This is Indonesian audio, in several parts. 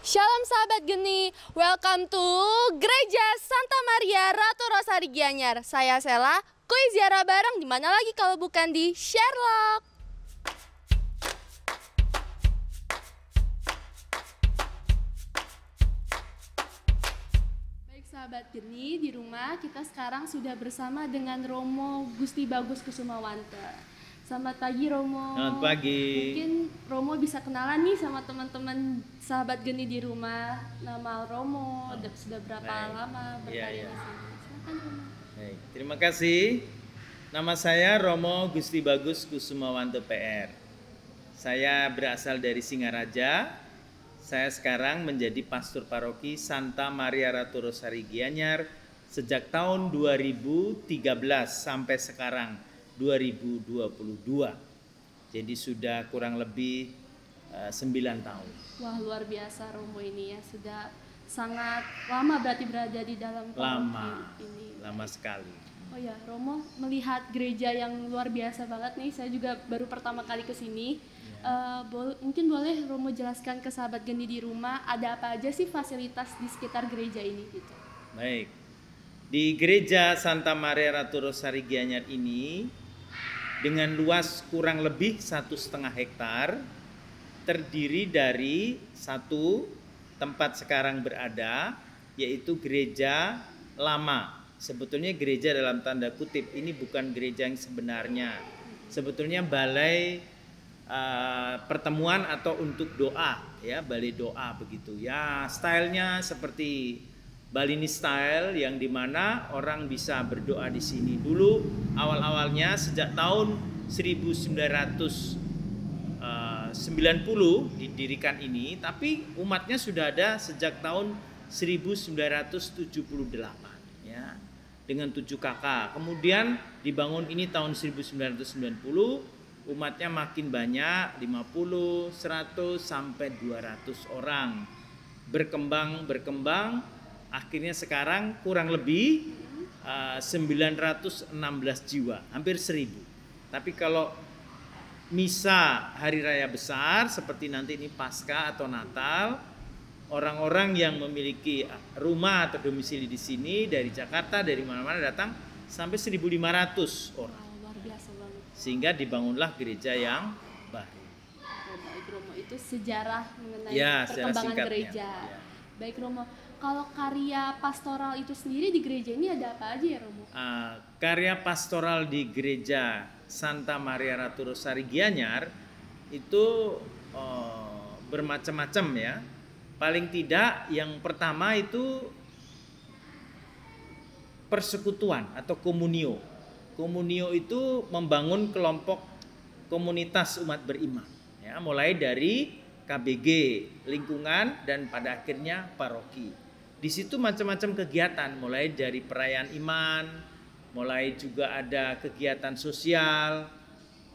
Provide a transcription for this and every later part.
Shalom sahabat geni, welcome to Gereja Santa Maria Ratu Rosari Gianyar. Saya Sela, kuis ziarah bareng dimana lagi kalau bukan di Sherlock. Baik sahabat geni, di rumah kita sekarang sudah bersama dengan Romo Gusti Bagus Kusumawante. Selamat pagi Romo. Selamat pagi. Mungkin Romo bisa kenalan nih sama teman-teman sahabat geni di rumah. Nama Romo sudah berapa lama berkarya di sini? Silakan Romo. Baik, terima kasih. Nama saya Romo Gusti Bagus Kusumawante PR. Saya berasal dari Singaraja. Saya sekarang menjadi pastor paroki Santa Maria Ratu Rosari Gianyar sejak tahun 2013 sampai sekarang 2022. Jadi sudah kurang lebih 9 tahun. Wah, luar biasa Romo ini ya. Sudah sangat lama berarti berada di dalam paroki ini. Lama sekali. Oh ya, Romo melihat gereja yang luar biasa banget nih. Saya juga baru pertama kali ke sini. Mungkin boleh Romo jelaskan ke sahabat geni di rumah ada apa aja sih fasilitas di sekitar gereja ini gitu. Baik. Di gereja Santa Maria Ratu Rosari Gianyar ini dengan luas kurang lebih 1,5 hektar, terdiri dari satu tempat sekarang berada, yaitu gereja lama. Sebetulnya gereja dalam tanda kutip, ini bukan gereja yang sebenarnya. Sebetulnya balai pertemuan atau untuk doa, ya, balai doa begitu. Ya, stylenya seperti Balini style yang dimana orang bisa berdoa di sini. Dulu awal-awalnya sejak tahun 1990 didirikan ini, tapi umatnya sudah ada sejak tahun 1978 ya, dengan 7 kakak. Kemudian dibangun ini tahun 1990, umatnya makin banyak, 50, 100 sampai 200 orang. Berkembang, akhirnya sekarang kurang lebih 916 jiwa, hampir 1000. Tapi kalau misa hari raya besar seperti nanti ini Paskah atau Natal, orang-orang yang memiliki rumah atau domisili di sini dari Jakarta, dari mana-mana datang sampai 1.500 orang. Luar biasa banget. Sehingga dibangunlah gereja yang baru. Baik Romo, itu sejarah mengenai Ya, sejarah perkembangan singkatnya. gereja. Ya. Baik Romo, kalau karya pastoral itu sendiri di gereja ini ada apa aja ya Romo? Karya pastoral di gereja Santa Maria Ratu Rosari Gianyar itu bermacam-macam ya. Paling tidak yang pertama itu persekutuan atau komunio. Komunio itu membangun kelompok komunitas umat beriman ya, mulai dari KBG, lingkungan, dan pada akhirnya paroki. Di situ macam-macam kegiatan, mulai dari perayaan iman, mulai juga ada kegiatan sosial,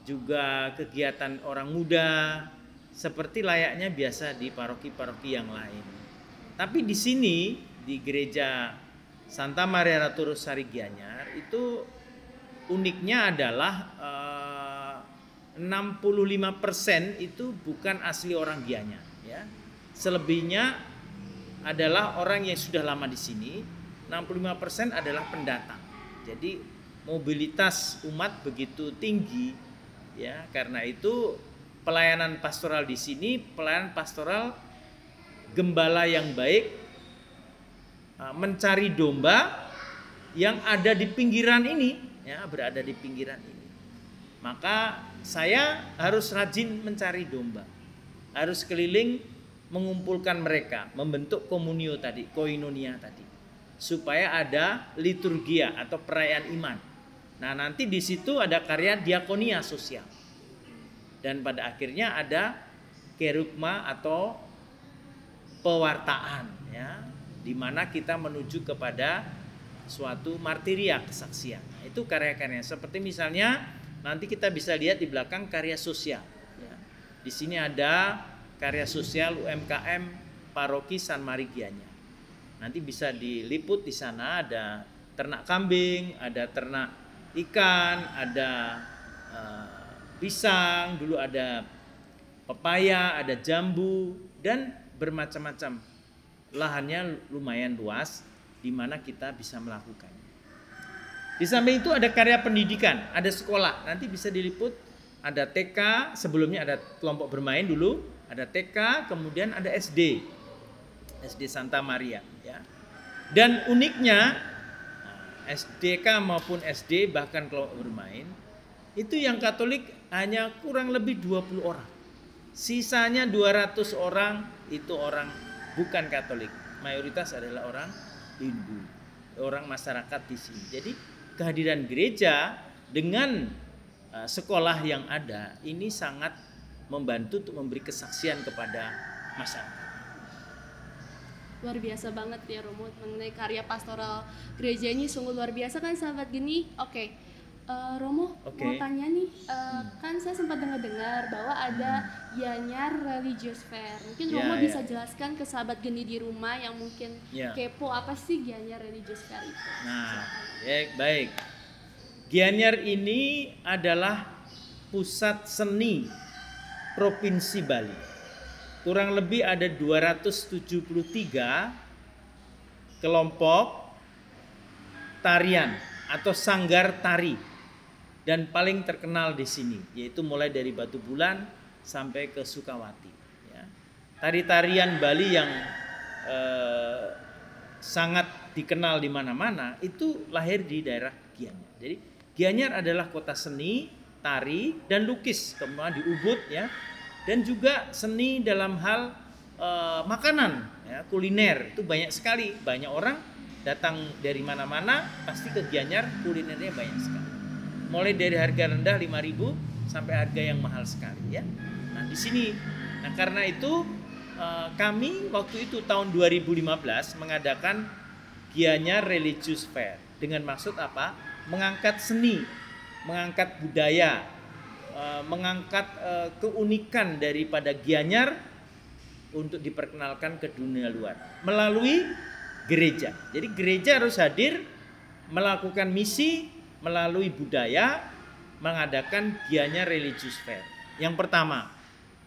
juga kegiatan orang muda, seperti layaknya biasa di paroki-paroki yang lain. Tapi di sini, di gereja Santa Maria Ratu Rosari Gianyar, itu uniknya adalah 65% itu bukan asli orang Gianyar ya. Selebihnya adalah orang yang sudah lama di sini. 65% adalah pendatang. Jadi mobilitas umat begitu tinggi ya. Karena itu pelayanan pastoral di sini pelayanan pastoral gembala yang baik, mencari domba yang ada di pinggiran ini ya, berada di pinggiran ini. Maka saya harus rajin mencari domba, harus keliling mengumpulkan mereka, membentuk komunio tadi, koinonia tadi, supaya ada liturgia atau perayaan iman. Nah, nanti di situ ada karya diakonia sosial, dan pada akhirnya ada kerugma atau pewartaan, ya, di mana kita menuju kepada suatu martiria, kesaksian. Nah, itu karya-karya seperti misalnya nanti kita bisa lihat di belakang karya sosial. Ya. Di sini ada karya sosial UMKM Paroki San Mari Gianyar. Nanti bisa diliput di sana, ada ternak kambing, ada ternak ikan, ada pisang, dulu ada pepaya, ada jambu, dan bermacam-macam. Lahannya lumayan luas di mana kita bisa melakukan. Di samping itu ada karya pendidikan, ada sekolah. Nanti bisa diliput, ada TK, sebelumnya ada kelompok bermain dulu, ada TK, kemudian ada SD Santa Maria, ya. Dan uniknya SDK maupun SD bahkan kelompok bermain itu yang Katolik hanya kurang lebih 20 orang. Sisanya 200 orang itu orang bukan Katolik. Mayoritas adalah orang Hindu, orang masyarakat di sini. Jadi kehadiran gereja dengan sekolah yang ada ini sangat membantu untuk memberi kesaksian kepada masyarakat. Luar biasa banget ya Romo mengenai karya pastoral gereja ini, sungguh luar biasa kan sahabat geni. Oke. Romo mau tanya nih, kan saya sempat dengar bahwa ada Gianyar Religious Fair. Mungkin Romo bisa jelaskan ke sahabat geni di rumah yang mungkin kepo, apa sih Gianyar Religious Fair itu? Nah, baik. Gianyar ini adalah pusat seni Provinsi Bali. Kurang lebih ada 273 kelompok tarian atau sanggar tari, dan paling terkenal di sini yaitu mulai dari Batu Bulan sampai ke Sukawati, ya. Tari-tarian Bali yang sangat dikenal di mana-mana itu lahir di daerah Gianyar. Jadi Gianyar adalah kota seni, tari dan lukis, kemudian di Ubud, ya. Dan juga seni dalam hal makanan, ya, kuliner itu banyak sekali. Banyak orang datang dari mana-mana pasti ke Gianyar, kulinernya banyak sekali. Mulai dari harga rendah 5.000 sampai harga yang mahal sekali, ya. Nah di sini, nah karena itu kami waktu itu tahun 2015 mengadakan Gianyar Religious Fair dengan maksud apa? Mengangkat seni, mengangkat budaya, mengangkat keunikan daripada Gianyar untuk diperkenalkan ke dunia luar melalui gereja. Jadi gereja harus hadir melakukan misi melalui budaya, mengadakan Gianyar Religious Fair. Yang pertama,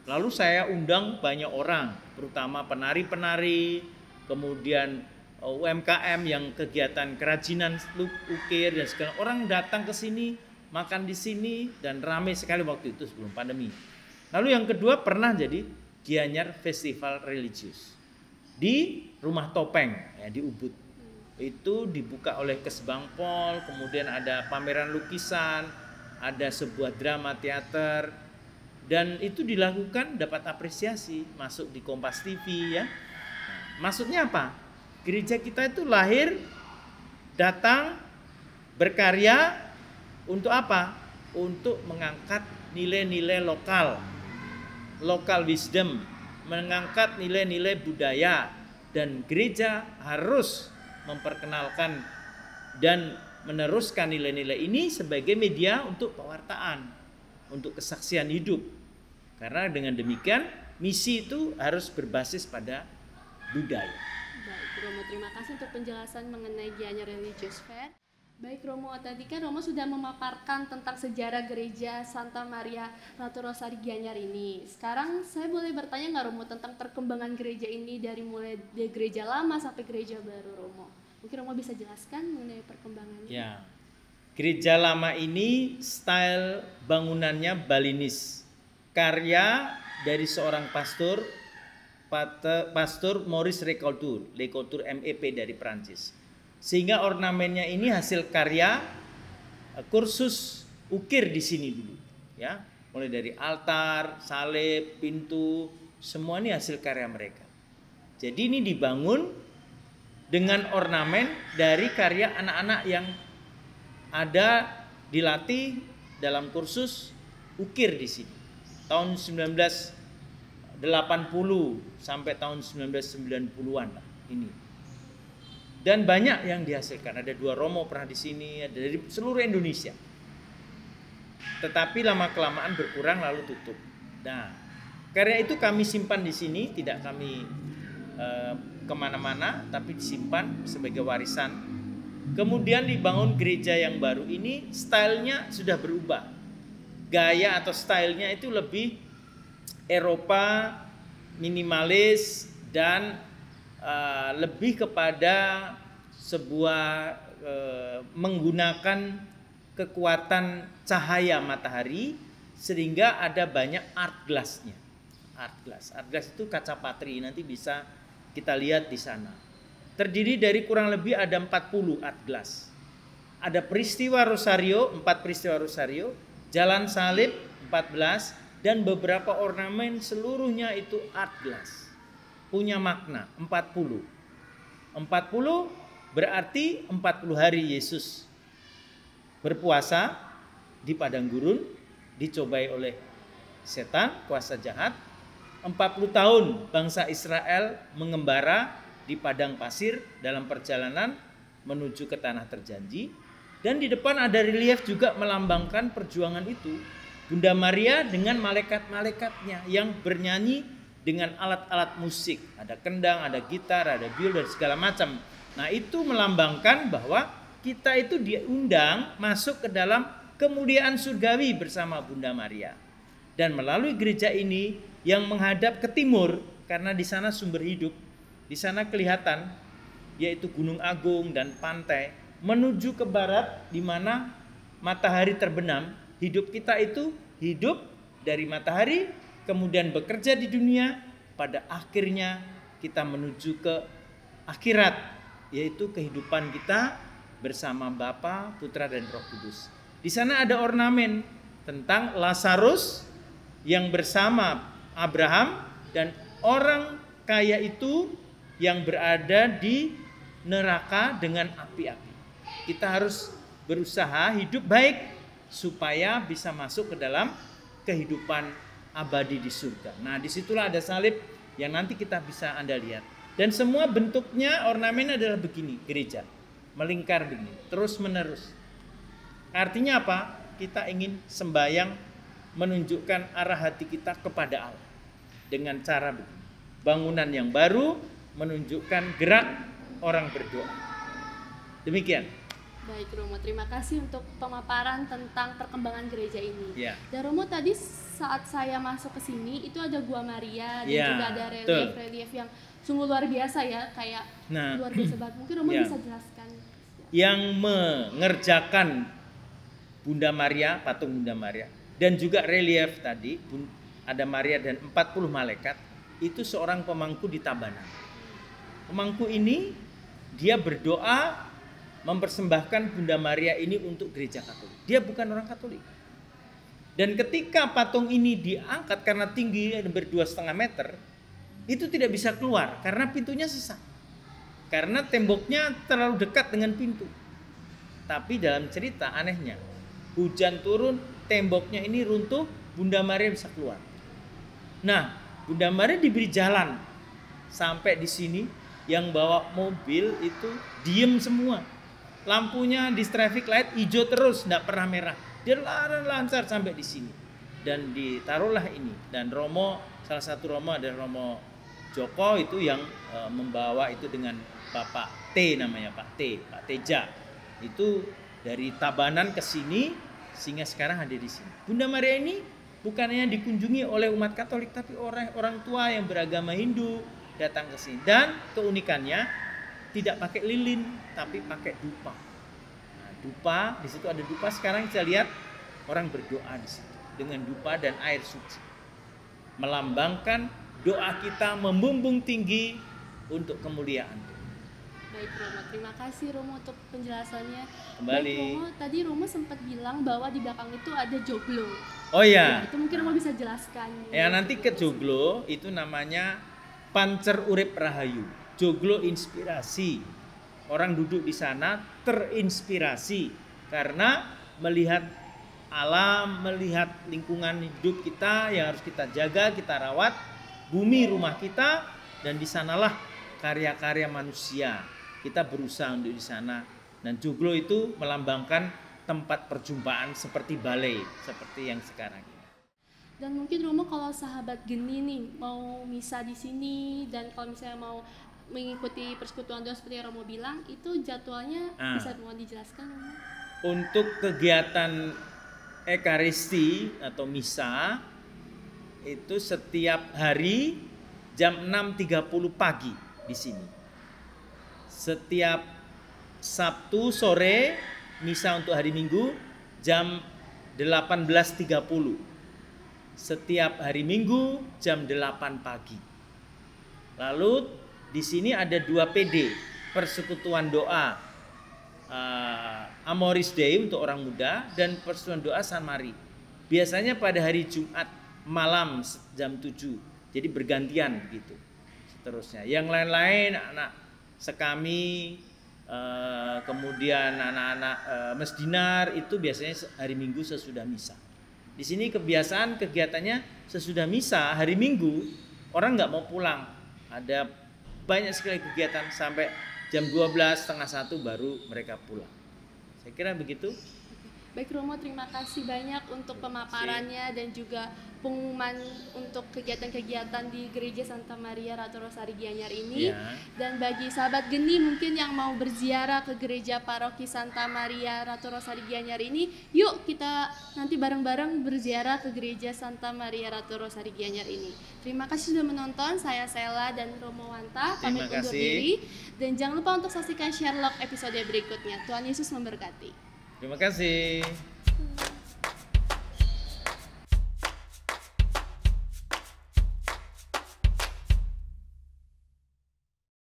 lalu saya undang banyak orang, terutama penari-penari, kemudian UMKM yang kegiatan kerajinan ukir dan segala, orang datang ke sini, makan di sini, dan ramai sekali waktu itu sebelum pandemi. Lalu yang kedua pernah jadi Gianyar Festival Religius di Rumah Topeng, ya, di Ubud. Itu dibuka oleh Kesbangpol, kemudian ada pameran lukisan, ada sebuah drama teater, dan itu dilakukan dapat apresiasi, masuk di Kompas TV, ya. Nah, maksudnya apa? Gereja kita itu lahir, datang, berkarya. Untuk apa? Untuk mengangkat nilai-nilai lokal, local wisdom, mengangkat nilai-nilai budaya, dan gereja harus memperkenalkan dan meneruskan nilai-nilai ini sebagai media untuk pewartaan, untuk kesaksian hidup. Karena dengan demikian misi itu harus berbasis pada budaya. Baik Romo, terima kasih untuk penjelasan mengenai Gianyar Religious Fair. Baik Romo, tadi kan Romo sudah memaparkan tentang sejarah gereja Santa Maria Ratu Rosari Gianyar ini. Sekarang saya boleh bertanya nggak Romo tentang perkembangan gereja ini dari mulai dari gereja lama sampai gereja baru, Romo? Mungkin Romo bisa jelaskan mengenai perkembangannya. Ya, gereja lama ini style bangunannya Balinis, karya dari seorang pastor Maurice Lecoultre MEP dari Prancis. Sehingga ornamennya ini hasil karya kursus ukir di sini dulu, ya. Mulai dari altar, salib, pintu, semua ini hasil karya mereka. Jadi ini dibangun dengan ornamen dari karya anak-anak yang ada dilatih dalam kursus ukir di sini. Tahun 1980 sampai tahun 1990-an lah ini. Dan banyak yang dihasilkan. Ada 2 romo pernah di sini, ada dari seluruh Indonesia. Tetapi lama-kelamaan berkurang lalu tutup. Nah, karya itu kami simpan di sini, tidak kami kemana-mana, tapi disimpan sebagai warisan. Kemudian dibangun gereja yang baru ini, stylenya sudah berubah. Gaya atau stylenya itu lebih Eropa, minimalis, dan lebih kepada sebuah menggunakan kekuatan cahaya matahari sehingga ada banyak art glassnya. Art glass itu kaca patri, nanti bisa kita lihat di sana. Terdiri dari kurang lebih ada 40 art glass. Ada peristiwa Rosario, 4 peristiwa Rosario, jalan salib 14, dan beberapa ornamen, seluruhnya itu art glass. Punya makna 40. 40 berarti 40 hari Yesus berpuasa di padang gurun, dicobai oleh setan, kuasa jahat. 40 tahun bangsa Israel mengembara di padang pasir dalam perjalanan menuju ke tanah terjanji. Dan di depan ada relief juga melambangkan perjuangan itu. Bunda Maria dengan malaikat-malaikatnya yang bernyanyi dengan alat-alat musik. Ada kendang, ada gitar, ada biola, dan segala macam. Nah, itu melambangkan bahwa kita itu diundang masuk ke dalam kemuliaan surgawi bersama Bunda Maria. Dan melalui gereja ini yang menghadap ke timur, karena di sana sumber hidup, di sana kelihatan yaitu Gunung Agung dan pantai, menuju ke barat di mana matahari terbenam. Hidup kita itu hidup dari matahari, kemudian bekerja di dunia, pada akhirnya kita menuju ke akhirat, yaitu kehidupan kita bersama Bapa, Putra, dan Roh Kudus. Di sana ada ornamen tentang Lazarus yang bersama Abraham dan orang kaya itu yang berada di neraka dengan api-api. Kita harus berusaha hidup baik supaya bisa masuk ke dalam kehidupan abadi di surga. Nah, disitulah ada salib yang nanti kita bisa Anda lihat. Dan semua bentuknya ornamen adalah begini, gereja melingkar begini, terus menerus. Artinya apa? Kita ingin sembahyang menunjukkan arah hati kita kepada Allah dengan cara begini. Bangunan yang baru menunjukkan gerak orang berdoa. Demikian. Baik Romo, terima kasih untuk pemaparan tentang perkembangan gereja ini. Ya. Dan Romo, tadi saat saya masuk ke sini itu ada Gua Maria dan ya, juga ada relief yang sungguh luar biasa ya, kayak luar biasa banget. Mungkin Romo bisa jelaskan. Yang mengerjakan Bunda Maria, patung Bunda Maria, dan juga relief tadi ada Maria dan 40 malaikat, itu seorang pemangku di Tabanan. Pemangku ini dia berdoa mempersembahkan Bunda Maria ini untuk gereja Katolik. Dia bukan orang Katolik. Dan ketika patung ini diangkat karena tinggi ber2,5 meter, itu tidak bisa keluar karena pintunya sesak. Karena temboknya terlalu dekat dengan pintu. Tapi dalam cerita anehnya, hujan turun, temboknya ini runtuh, Bunda Maria bisa keluar. Nah, Bunda Maria diberi jalan sampai di sini, yang bawa mobil itu diem semua. Lampunya di traffic light hijau terus, tidak pernah merah. Dia lancar sampai di sini. Dan ditaruhlah ini. Dan Romo, salah satu Romo ada Romo Joko itu yang membawa itu dengan Bapak T namanya, Pak Teja. Itu dari Tabanan ke sini sehingga sekarang ada di sini. Bunda Maria ini bukan hanya dikunjungi oleh umat Katolik, tapi orang tua yang beragama Hindu datang ke sini. Dan keunikannya tidak pakai lilin, tapi pakai dupa. Nah, dupa, di situ ada dupa. Sekarang saya lihat orang berdoa di situ dengan dupa dan air suci, melambangkan doa kita membumbung tinggi untuk kemuliaan. Baik Romo, terima kasih Romo untuk penjelasannya. Kembali. Baik Romo, tadi Romo sempat bilang bahwa di belakang itu ada joglo. Oh ya. Itu mungkin Romo bisa jelaskan. Ya, nanti ke joglo itu namanya Pancer Urip Rahayu. Joglo inspirasi. Orang duduk di sana terinspirasi karena melihat alam, melihat lingkungan hidup kita yang harus kita jaga, kita rawat, bumi rumah kita, dan di sanalah karya-karya manusia. Kita berusaha untuk di sana. Dan joglo itu melambangkan tempat perjumpaan seperti balai, seperti yang sekarang. Dan mungkin Romo kalau sahabat Geni nih mau misa di sini, dan kalau misalnya mau mengikuti persekutuan doa seperti yang Romo bilang, itu jadwalnya bisa mau dijelaskan Romo? Untuk kegiatan Ekaristi atau misa itu setiap hari jam 6.30 pagi di sini. Setiap Sabtu sore misa untuk hari Minggu jam 18.30. Setiap hari Minggu jam 8 pagi. Lalu di sini ada 2 PD, persekutuan doa Amoris Dei untuk orang muda dan persekutuan doa San Mari. Biasanya pada hari Jumat malam jam 7. Jadi bergantian begitu. Seterusnya. Yang lain-lain anak sekami, kemudian anak-anak mesdinar itu biasanya hari Minggu sesudah misa. Di sini kebiasaan kegiatannya sesudah misa hari Minggu orang nggak mau pulang. Ada banyak sekali kegiatan sampai jam 12, setengah 1 baru mereka pulang. Saya kira begitu. Baik Romo, terima kasih banyak untuk pemaparannya dan juga pengumuman untuk kegiatan-kegiatan di Gereja Santa Maria Ratu Rosari Gianyar ini. Ya. Dan bagi sahabat Geni mungkin yang mau berziarah ke Gereja Paroki Santa Maria Ratu Rosari Gianyar ini, yuk kita nanti bareng-bareng berziarah ke Gereja Santa Maria Ratu Rosari Gianyar ini. Terima kasih sudah menonton. Saya Sela dan Romo Wanta pamit undur diri. Dan jangan lupa untuk saksikan Sherlock episode berikutnya. Tuhan Yesus memberkati. Terima kasih.